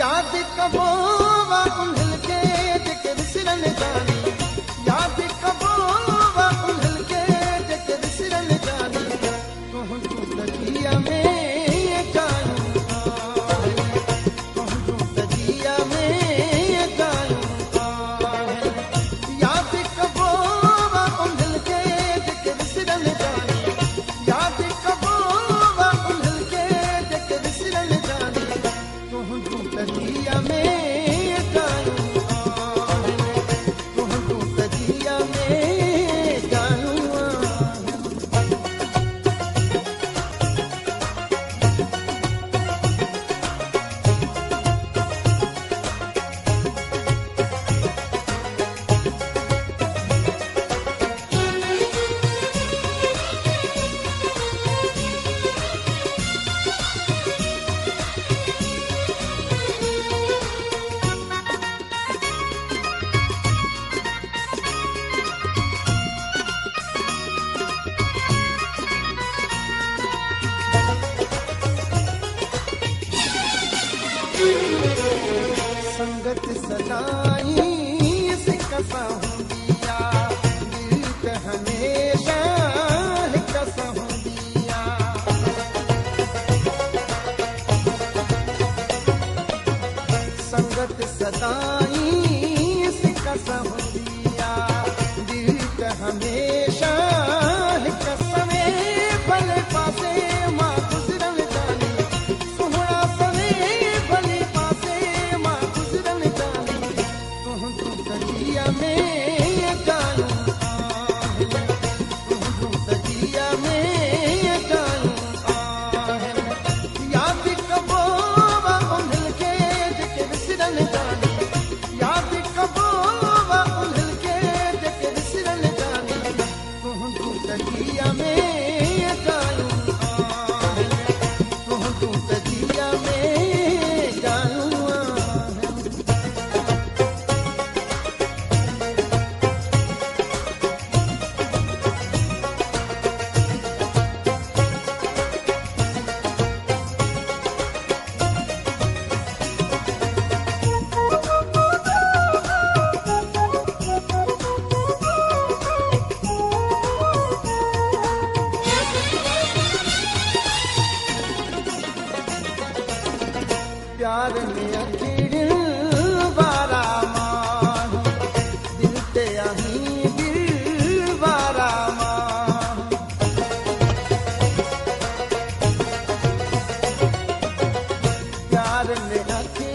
याद कबो वा उन्हल के जेके विसरन जानी याद कबो वा उन्हल के जेके विसरन जानी तुहंजूं तजिया में जायूं तुहंजूं तजिया में जायूं याद कबो वा उन्हल के जेके विसरन जानी याद कबो वा उन्हल के जेके विसरन जानी तुहंजूं तजिया में जायूं तुहंजूं तजिया में जायूं संगत सदाई सिकसा हुंदिया दिल पे हमेशा हिकसा हुंदिया संगत सदाई सिकसा हुंदिया दिल पे हमेशा हिकसा में भले पासे मां गुजरन जानी सुहरा सवे भले पासे मां गुजरन जानी तुहंजूं तजिया में जायूं तुहंजूं तजिया में जायूं याद कबो वा उन्हल के जेके विसरन जानी याद कबो वा उन्हल के जेके विसरन जानी तुहंजूं तजिया में जायूं तुहंजूं तजिया में जायूं प्यार में अखिड़िन वारा माण्हू दिल ते आहीं दिल वारा माण्हू प्यार में अखिड़िन